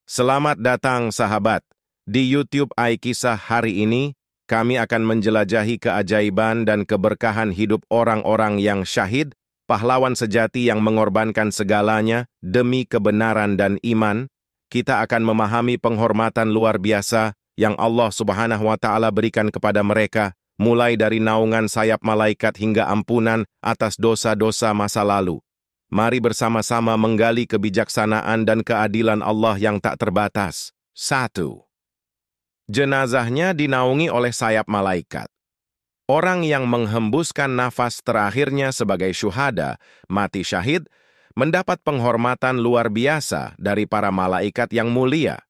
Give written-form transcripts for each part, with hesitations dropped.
Selamat datang sahabat. Di YouTube Aikisah hari ini, kami akan menjelajahi keajaiban dan keberkahan hidup orang-orang yang syahid, pahlawan sejati yang mengorbankan segalanya demi kebenaran dan iman. Kita akan memahami penghormatan luar biasa yang Allah Subhanahu wa Ta'ala berikan kepada mereka, mulai dari naungan sayap malaikat hingga ampunan atas dosa-dosa masa lalu. Mari bersama-sama menggali kebijaksanaan dan keadilan Allah yang tak terbatas. 1. Jenazahnya dinaungi oleh sayap malaikat. Orang yang menghembuskan nafas terakhirnya sebagai syuhada, mati syahid, mendapat penghormatan luar biasa dari para malaikat yang mulia.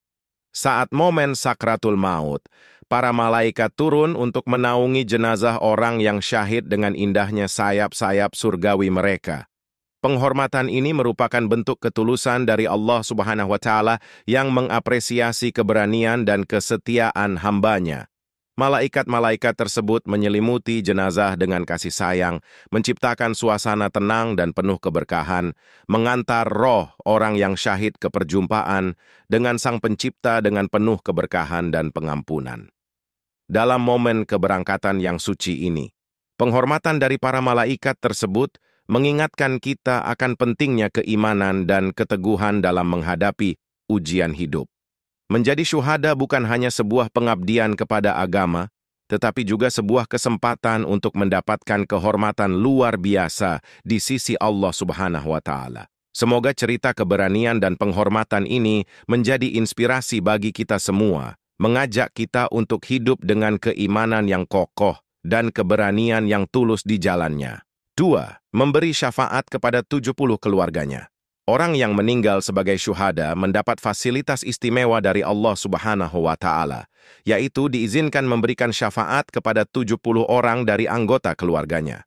Saat momen sakratul maut, para malaikat turun untuk menaungi jenazah orang yang syahid dengan indahnya sayap-sayap surgawi mereka. Penghormatan ini merupakan bentuk ketulusan dari Allah Subhanahu wa Ta'ala yang mengapresiasi keberanian dan kesetiaan hambanya. Malaikat-malaikat tersebut menyelimuti jenazah dengan kasih sayang, menciptakan suasana tenang dan penuh keberkahan, mengantar roh orang yang syahid ke perjumpaan dengan Sang Pencipta dengan penuh keberkahan dan pengampunan. Dalam momen keberangkatan yang suci ini, penghormatan dari para malaikat tersebut mengingatkan kita akan pentingnya keimanan dan keteguhan dalam menghadapi ujian hidup. Menjadi syuhada bukan hanya sebuah pengabdian kepada agama, tetapi juga sebuah kesempatan untuk mendapatkan kehormatan luar biasa di sisi Allah Subhanahu wa Ta'ala. Semoga cerita keberanian dan penghormatan ini menjadi inspirasi bagi kita semua, mengajak kita untuk hidup dengan keimanan yang kokoh dan keberanian yang tulus di jalannya. 2. Memberi syafaat kepada 70 keluarganya. Orang yang meninggal sebagai syuhada mendapat fasilitas istimewa dari Allah Subhanahu wa Ta'ala, yaitu diizinkan memberikan syafaat kepada 70 orang dari anggota keluarganya.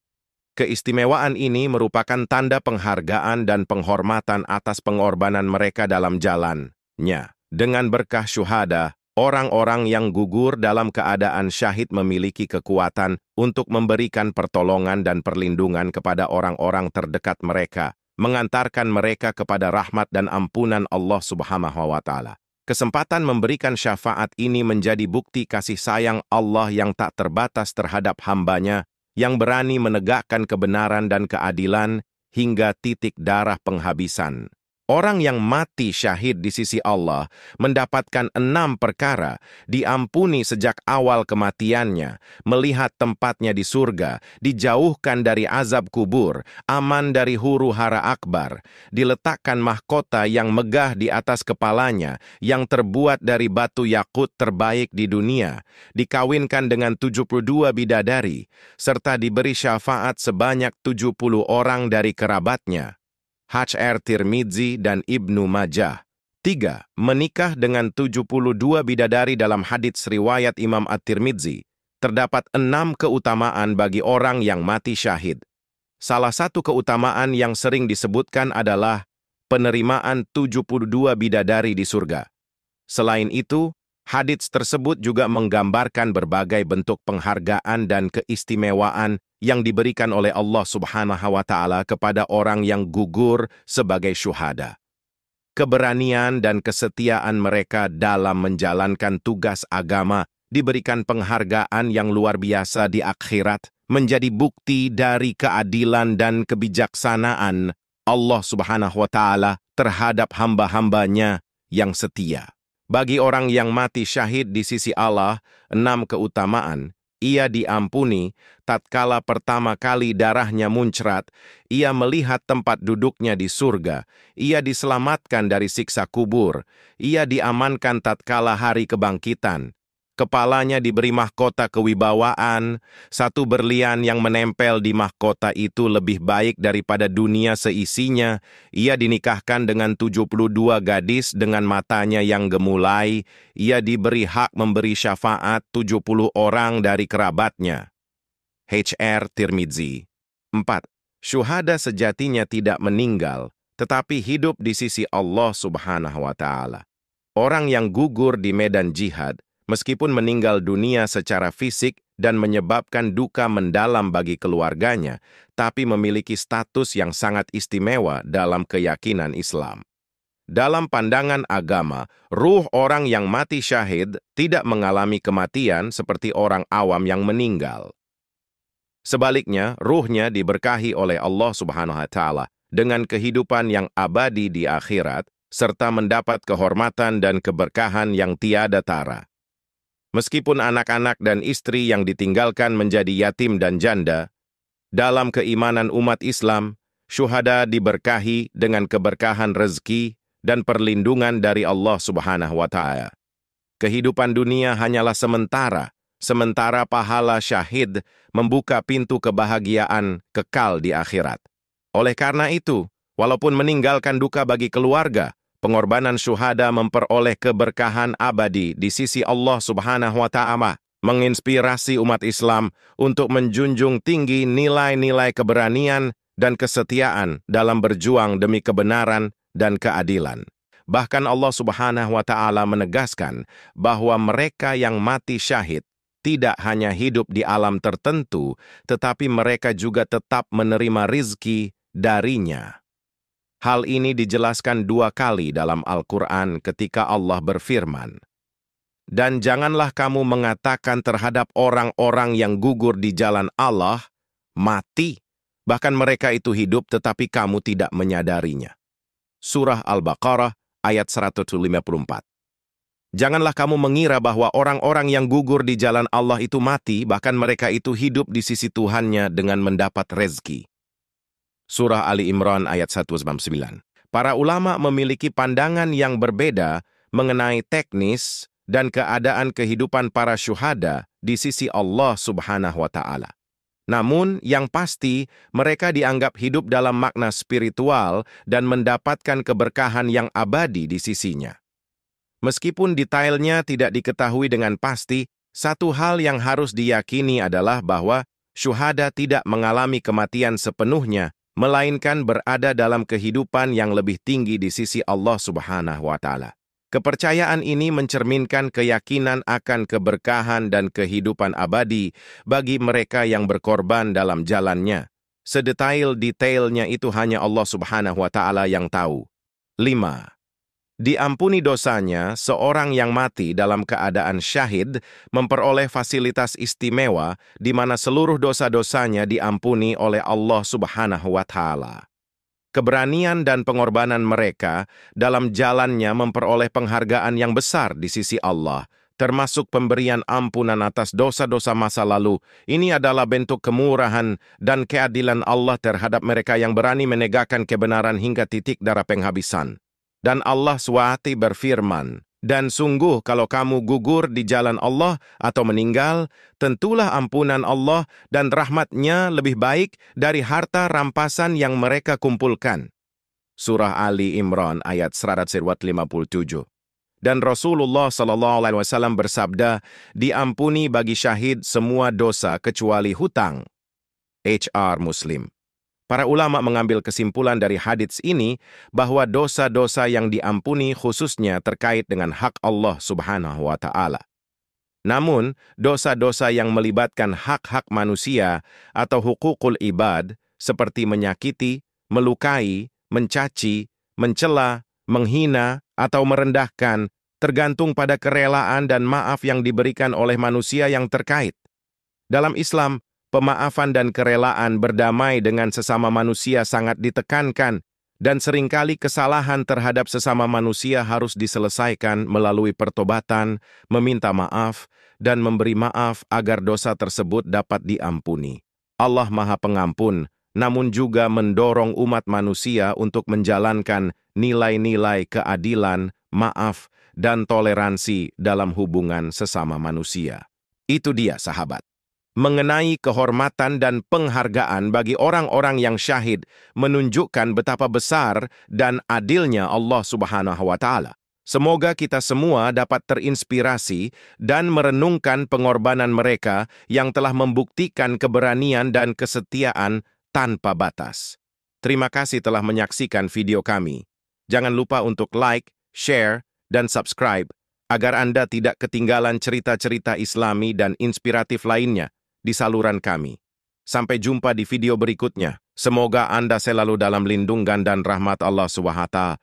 Keistimewaan ini merupakan tanda penghargaan dan penghormatan atas pengorbanan mereka dalam jalannya. Dengan berkah syuhada, orang-orang yang gugur dalam keadaan syahid memiliki kekuatan untuk memberikan pertolongan dan perlindungan kepada orang-orang terdekat mereka, mengantarkan mereka kepada rahmat dan ampunan Allah Subhanahu wa Ta'ala. Kesempatan memberikan syafaat ini menjadi bukti kasih sayang Allah yang tak terbatas terhadap hambanya, yang berani menegakkan kebenaran dan keadilan hingga titik darah penghabisan. Orang yang mati syahid di sisi Allah mendapatkan 6 perkara, diampuni sejak awal kematiannya, melihat tempatnya di surga, dijauhkan dari azab kubur, aman dari huru-hara akbar, diletakkan mahkota yang megah di atas kepalanya, yang terbuat dari batu yakut terbaik di dunia, dikawinkan dengan 72 bidadari, serta diberi syafaat sebanyak 70 orang dari kerabatnya. HR Tirmidzi dan Ibnu Majah. 3. Menikah dengan 72 bidadari dalam hadits riwayat Imam At-Tirmidzi. Terdapat 6 keutamaan bagi orang yang mati syahid. Salah satu keutamaan yang sering disebutkan adalah penerimaan 72 bidadari di surga. Selain itu, hadits tersebut juga menggambarkan berbagai bentuk penghargaan dan keistimewaan yang diberikan oleh Allah Subhanahu wa Ta'ala kepada orang yang gugur sebagai syuhada. Keberanian dan kesetiaan mereka dalam menjalankan tugas agama diberikan penghargaan yang luar biasa di akhirat, menjadi bukti dari keadilan dan kebijaksanaan Allah Subhanahu wa Ta'ala terhadap hamba-hambanya yang setia. Bagi orang yang mati syahid di sisi Allah, 6 keutamaan. Ia diampuni, tatkala pertama kali darahnya muncrat, ia melihat tempat duduknya di surga, ia diselamatkan dari siksa kubur, ia diamankan tatkala hari kebangkitan. Kepalanya diberi mahkota kewibawaan, 1 berlian yang menempel di mahkota itu lebih baik daripada dunia seisinya, ia dinikahkan dengan 72 gadis dengan matanya yang gemulai, ia diberi hak memberi syafaat 70 orang dari kerabatnya. HR Tirmidzi. 4. Syuhada sejatinya tidak meninggal, tetapi hidup di sisi Allah Subhanahu wa Ta'ala. Orang yang gugur di medan jihad, meskipun meninggal dunia secara fisik dan menyebabkan duka mendalam bagi keluarganya, tapi memiliki status yang sangat istimewa dalam keyakinan Islam. Dalam pandangan agama, ruh orang yang mati syahid tidak mengalami kematian seperti orang awam yang meninggal. Sebaliknya, ruhnya diberkahi oleh Allah Subhanahu wa Ta'ala dengan kehidupan yang abadi di akhirat, serta mendapat kehormatan dan keberkahan yang tiada tara. Meskipun anak-anak dan istri yang ditinggalkan menjadi yatim dan janda, dalam keimanan umat Islam, syuhada diberkahi dengan keberkahan rezeki dan perlindungan dari Allah Subhanahu wa Ta'ala. Kehidupan dunia hanyalah sementara pahala syahid membuka pintu kebahagiaan kekal di akhirat. Oleh karena itu, walaupun meninggalkan duka bagi keluarga, pengorbanan syuhada memperoleh keberkahan abadi di sisi Allah Subhanahu wa Ta'ala, menginspirasi umat Islam untuk menjunjung tinggi nilai-nilai keberanian dan kesetiaan dalam berjuang demi kebenaran dan keadilan. Bahkan Allah Subhanahu wa Ta'ala menegaskan bahwa mereka yang mati syahid tidak hanya hidup di alam tertentu, tetapi mereka juga tetap menerima rizki darinya. Hal ini dijelaskan 2 kali dalam Al-Quran ketika Allah berfirman, "Dan janganlah kamu mengatakan terhadap orang-orang yang gugur di jalan Allah, mati, bahkan mereka itu hidup tetapi kamu tidak menyadarinya." Surah Al-Baqarah ayat 154. Janganlah kamu mengira bahwa orang-orang yang gugur di jalan Allah itu mati, bahkan mereka itu hidup di sisi Tuhannya dengan mendapat rezeki. Surah Ali Imran ayat 199. Para ulama memiliki pandangan yang berbeda mengenai teknis dan keadaan kehidupan para syuhada di sisi Allah Subhanahu wa Ta'ala. Namun, yang pasti, mereka dianggap hidup dalam makna spiritual dan mendapatkan keberkahan yang abadi di sisinya. Meskipun detailnya tidak diketahui dengan pasti, satu hal yang harus diyakini adalah bahwa syuhada tidak mengalami kematian sepenuhnya, melainkan berada dalam kehidupan yang lebih tinggi di sisi Allah Subhanahu wa Ta'ala. Kepercayaan ini mencerminkan keyakinan akan keberkahan dan kehidupan abadi bagi mereka yang berkorban dalam jalannya. Sedetail-detailnya itu hanya Allah Subhanahu wa Ta'ala yang tahu. 5. Diampuni dosanya, seorang yang mati dalam keadaan syahid memperoleh fasilitas istimewa di mana seluruh dosa-dosanya diampuni oleh Allah Subhanahu wa Ta'ala. Keberanian dan pengorbanan mereka dalam jalannya memperoleh penghargaan yang besar di sisi Allah, termasuk pemberian ampunan atas dosa-dosa masa lalu. Ini adalah bentuk kemurahan dan keadilan Allah terhadap mereka yang berani menegakkan kebenaran hingga titik darah penghabisan. Dan Allah SWT berfirman, "Dan sungguh kalau kamu gugur di jalan Allah atau meninggal, tentulah ampunan Allah dan rahmat-Nya lebih baik dari harta rampasan yang mereka kumpulkan." Surah Ali Imran ayat 157. Dan Rasulullah SAW bersabda, "Diampuni bagi syahid semua dosa kecuali hutang." HR Muslim. Para ulama mengambil kesimpulan dari hadits ini bahwa dosa-dosa yang diampuni khususnya terkait dengan hak Allah Subhanahu wa Ta'ala. Namun, dosa-dosa yang melibatkan hak-hak manusia atau hukukul ibad seperti menyakiti, melukai, mencaci, mencela, menghina, atau merendahkan tergantung pada kerelaan dan maaf yang diberikan oleh manusia yang terkait. Dalam Islam, pemaafan dan kerelaan berdamai dengan sesama manusia sangat ditekankan, dan seringkali kesalahan terhadap sesama manusia harus diselesaikan melalui pertobatan, meminta maaf, dan memberi maaf agar dosa tersebut dapat diampuni. Allah Maha Pengampun, namun juga mendorong umat manusia untuk menjalankan nilai-nilai keadilan, maaf, dan toleransi dalam hubungan sesama manusia. Itu dia, sahabat. Mengenai kehormatan dan penghargaan bagi orang-orang yang syahid menunjukkan betapa besar dan adilnya Allah Subhanahu wa Ta'ala. Semoga kita semua dapat terinspirasi dan merenungkan pengorbanan mereka yang telah membuktikan keberanian dan kesetiaan tanpa batas. Terima kasih telah menyaksikan video kami. Jangan lupa untuk like, share, dan subscribe agar Anda tidak ketinggalan cerita-cerita Islami dan inspiratif lainnya di saluran kami. Sampai jumpa di video berikutnya. Semoga Anda selalu dalam lindungan dan rahmat Allah SWT.